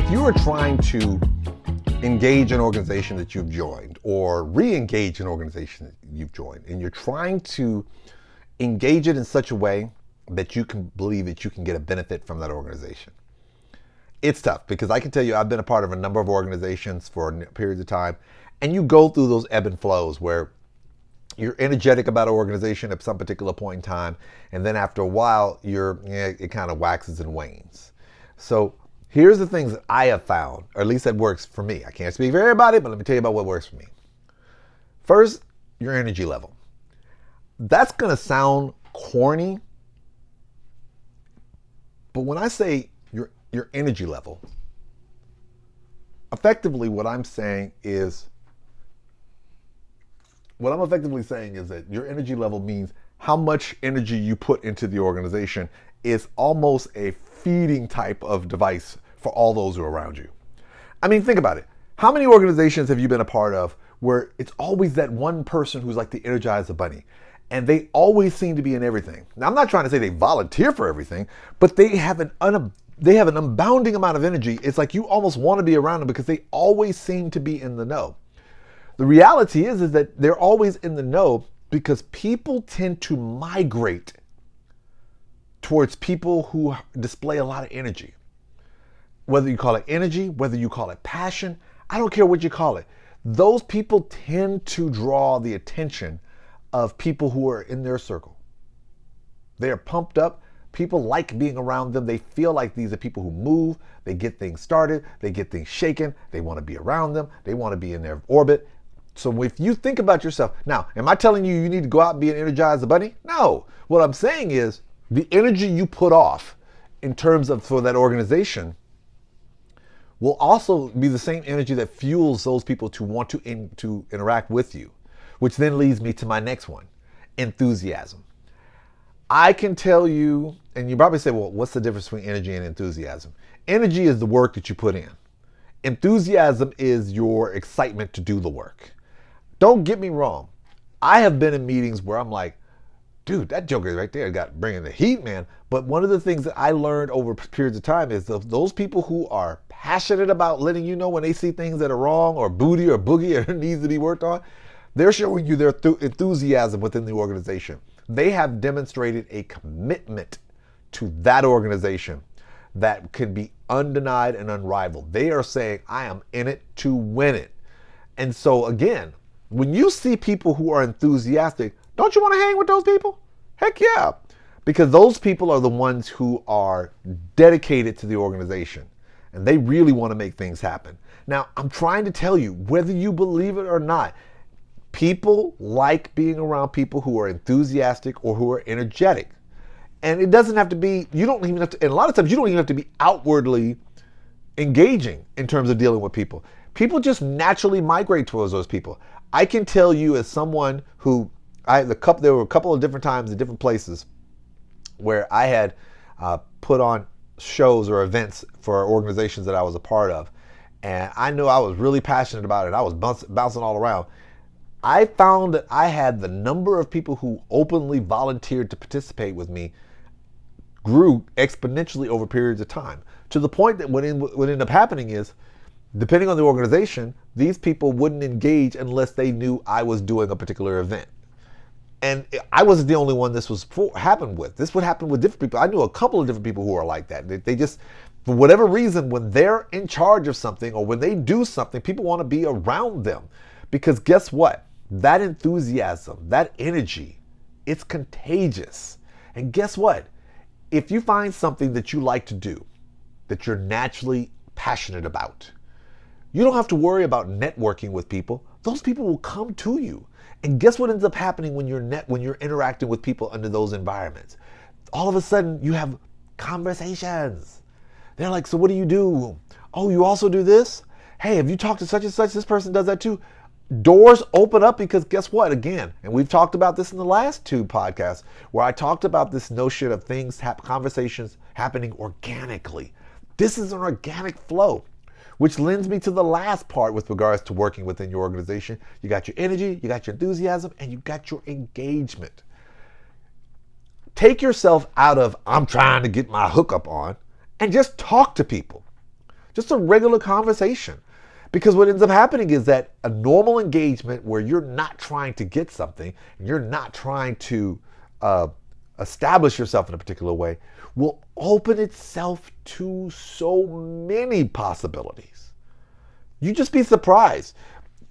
if you are trying to engage an organization that you've joined or re-engage an organization that you've joined, and you're trying to engage it in such a way that you can believe that you can get a benefit from that organization, it's tough, because I can tell you I've been a part of a number of organizations for periods of time, and you go through those ebb and flows where you're energetic about an organization at some particular point in time, and then after a while it kind of waxes and wanes. So here's the things that I have found, or at least that works for me. I can't speak for everybody, but let me tell you about what works for me. First, your energy level. That's going to sound corny, but when I say your energy level, effectively what I'm effectively saying is that your energy level means how much energy you put into the organization is almost a feeding type of device for all those who are around you. I mean, think about it. How many organizations have you been a part of where it's always that one person who's like the Energizer Bunny, and they always seem to be in everything? Now, I'm not trying to say they volunteer for everything, but they have an unbounding amount of energy. It's like you almost want to be around them because they always seem to be in the know. The reality is that they're always in the know because people tend to migrate towards people who display a lot of energy. Whether you call it energy, whether you call it passion, I don't care what you call it. Those people tend to draw the attention of people who are in their circle. They are pumped up. People like being around them. They feel like these are people who move. They get things started. They get things shaken. They want to be around them. They want to be in their orbit. So if you think about yourself, now, am I telling you need to go out and be an Energizer Bunny? No. What I'm saying is the energy you put off in terms of for that organization will also be the same energy that fuels those people to want to interact with you, which then leads me to my next one, enthusiasm. I can tell you, and you probably say, well, what's the difference between energy and enthusiasm? Energy is the work that you put in. Enthusiasm is your excitement to do the work. Don't get me wrong. I have been in meetings where I'm like, dude, that joker right there got bringing the heat, man. But one of the things that I learned over periods of time is those people who are passionate about letting you know when they see things that are wrong or booty or boogie or needs to be worked on, they're showing you their enthusiasm within the organization. They have demonstrated a commitment to that organization that can be undenied and unrivaled. They are saying, I am in it to win it. And so again, when you see people who are enthusiastic, don't you want to hang with those people? Heck yeah. Because those people are the ones who are dedicated to the organization and they really want to make things happen. Now, I'm trying to tell you, whether you believe it or not, people like being around people who are enthusiastic or who are energetic. And it doesn't have to be, you don't even have to, and a lot of times you don't even have to be outwardly engaging in terms of dealing with people. People just naturally migrate towards those people. I can tell you as someone who, there were a couple of different times in different places where I had put on shows or events for organizations that I was a part of. And I knew I was really passionate about it. I was bouncing all around. I found that I had the number of people who openly volunteered to participate with me grew exponentially over periods of time, to the point that what ended up happening is, depending on the organization, these people wouldn't engage unless they knew I was doing a particular event. And I wasn't the only one this happened with. This would happen with different people. I knew a couple of different people who are like that. They just, for whatever reason, when they're in charge of something or when they do something, people want to be around them. Because guess what? That enthusiasm, that energy, it's contagious. And guess what? If you find something that you like to do, that you're naturally passionate about, you don't have to worry about networking with people. Those people will come to you. And guess what ends up happening when you're interacting with people under those environments? All of a sudden, you have conversations. They're like, so what do you do? Oh, you also do this? Hey, have you talked to such and such? This person does that too. Doors open up because guess what? Again, and we've talked about this in the last two podcasts where I talked about this notion of conversations happening organically. This is an organic flow, which lends me to the last part with regards to working within your organization. You got your energy, you got your enthusiasm, and you got your engagement. Take yourself out of, I'm trying to get my hookup on, and just talk to people. Just a regular conversation. Because what ends up happening is that a normal engagement where you're not trying to get something, you're not trying to establish yourself in a particular way, will open itself to so many possibilities. You just be surprised.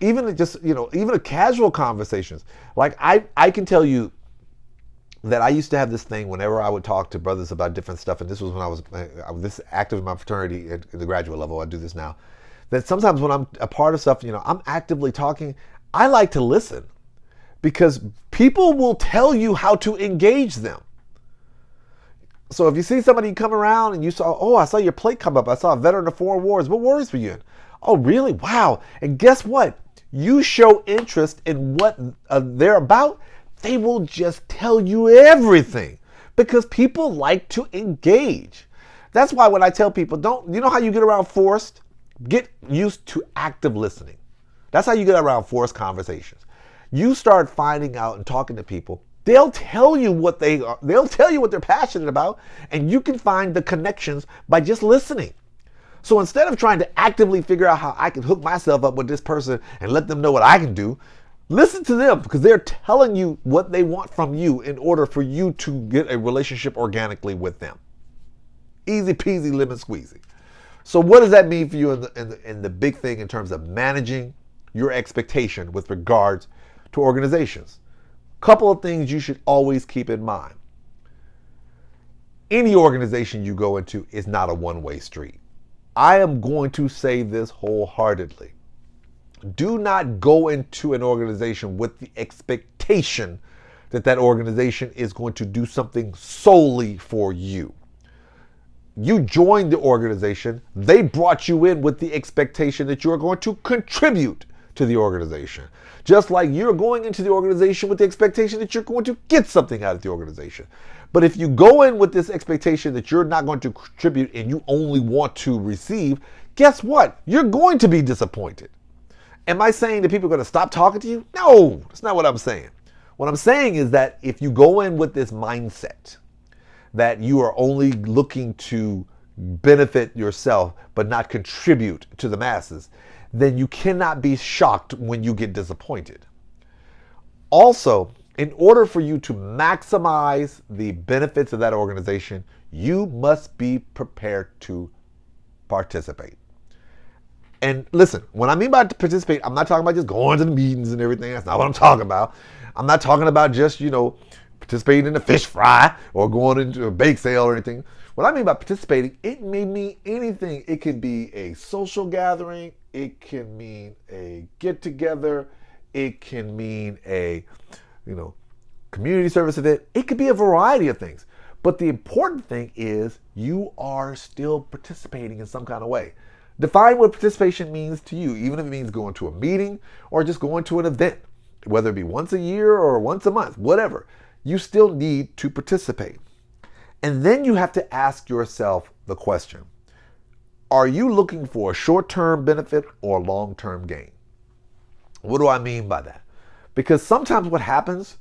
Even just, even a casual conversations. Like I can tell you that I used to have this thing whenever I would talk to brothers about different stuff, and this was when I was this active in my fraternity at the graduate level. I do this now. That sometimes when I'm a part of stuff, I'm actively talking, I like to listen because people will tell you how to engage them. So if you see somebody come around and I saw your plate come up. I saw a veteran of foreign wars. What wars were you in? Oh, really? Wow. And guess what? You show interest in what they're about, they will just tell you everything because people like to engage. That's why when I tell people, you know how you get around forced? Get used to active listening. That's how you get around forced conversations. You start finding out and talking to people. They'll tell you what they are. They'll tell you what they're passionate about, and you can find the connections by just listening. So instead of trying to actively figure out how I can hook myself up with this person and let them know what I can do, listen to them because they're telling you what they want from you in order for you to get a relationship organically with them. Easy peasy, lemon squeezy. So what does that mean for you in the big thing in terms of managing your expectation with regards to organizations? Couple of things you should always keep in mind. Any organization you go into is not a one-way street. I am going to say this wholeheartedly. Do not go into an organization with the expectation that that organization is going to do something solely for you. You joined the organization. They brought you in with the expectation that you're going to contribute to the organization. Just like you're going into the organization with the expectation that you're going to get something out of the organization. But if you go in with this expectation that you're not going to contribute and you only want to receive, guess what? You're going to be disappointed. Am I saying that people are going to stop talking to you? No, that's not what I'm saying. What I'm saying is that if you go in with this mindset that you are only looking to benefit yourself but not contribute to the masses, then you cannot be shocked when you get disappointed. Also, in order for you to maximize the benefits of that organization, you must be prepared to participate. And listen, when I mean by participate, I'm not talking about just going to the meetings and everything. That's not what I'm talking about. I'm not talking about just, participating in a fish fry or going into a bake sale or anything. What I mean by participating, it may mean anything. It could be a social gathering. It can mean a get together. It can mean a, community service event. It could be a variety of things. But the important thing is you are still participating in some kind of way. Define what participation means to you, even if it means going to a meeting or just going to an event, whether it be once a year or once a month, whatever. You still need to participate. And then you have to ask yourself the question, are you looking for a short-term benefit or long-term gain? What do I mean by that? Because sometimes what happens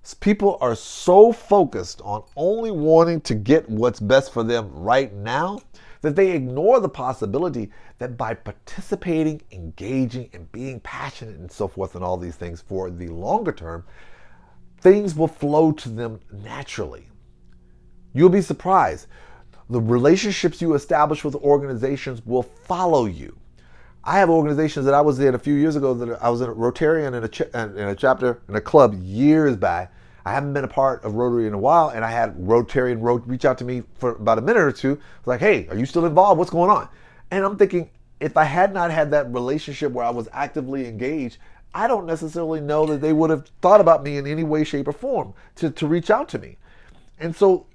is people are so focused on only wanting to get what's best for them right now that they ignore the possibility that by participating, engaging, and being passionate and so forth and all these things for the longer term, things will flow to them naturally. You'll be surprised. The relationships you establish with organizations will follow you. I have organizations that I was in a few years ago that I was in a Rotarian in a chapter in a club years back. I haven't been a part of Rotary in a while, and I had Rotarian reach out to me for about a minute or two. Like, hey, are you still involved? What's going on? And I'm thinking, if I had not had that relationship where I was actively engaged, I don't necessarily know that they would have thought about me in any way, shape, or form to reach out to me. And so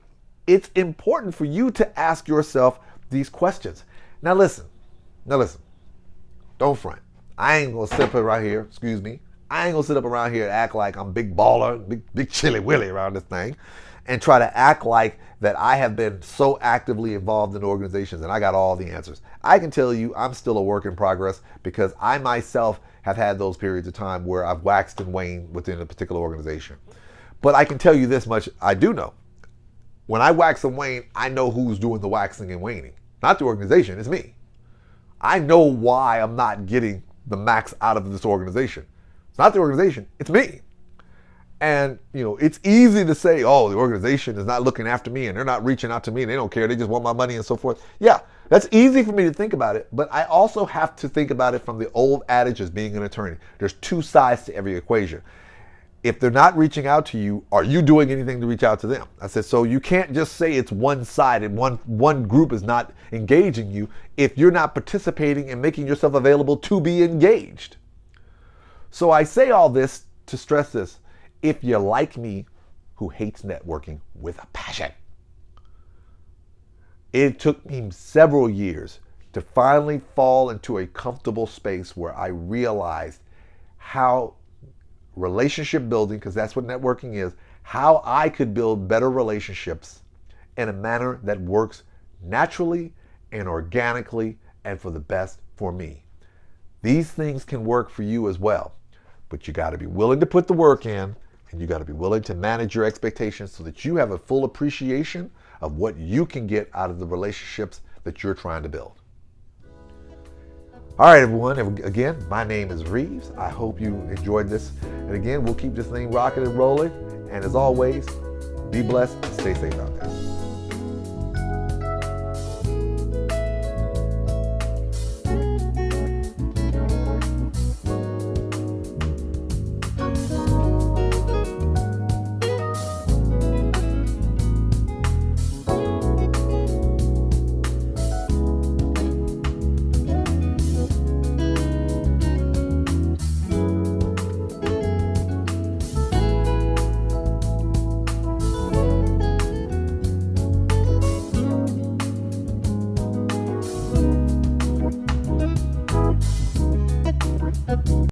it's important for you to ask yourself these questions. Now listen, don't front. I ain't gonna sit up right here, excuse me. I ain't gonna sit up around here and act like I'm big baller, big chilly willy around this thing and try to act like that I have been so actively involved in organizations and I got all the answers. I can tell you I'm still a work in progress because I myself have had those periods of time where I've waxed and waned within a particular organization. But I can tell you this much, I do know. When I wax and wane, I know who's doing the waxing and waning. Not the organization, it's me. I know why I'm not getting the max out of this organization. It's not the organization, it's me. And, it's easy to say, oh, the organization is not looking after me and they're not reaching out to me and they don't care. They just want my money and so forth. Yeah, that's easy for me to think about it. But I also have to think about it from the old adage as being an attorney. There's two sides to every equation. If they're not reaching out to you, are you doing anything to reach out to them? I said, so you can't just say it's one side and one group is not engaging you if you're not participating and making yourself available to be engaged. So I say all this to stress this. If you're like me, who hates networking with a passion, it took me several years to finally fall into a comfortable space where I realized how relationship building, because that's what networking is, how I could build better relationships in a manner that works naturally and organically and for the best for me. These things can work for you as well, but you got to be willing to put the work in. And you got to be willing to manage your expectations so that you have a full appreciation of what you can get out of the relationships that you're trying to build. All right, everyone. Again, my name is Reeves. I hope you enjoyed this. And again, we'll keep this thing rocking and rolling. And as always, be blessed and stay safe out there.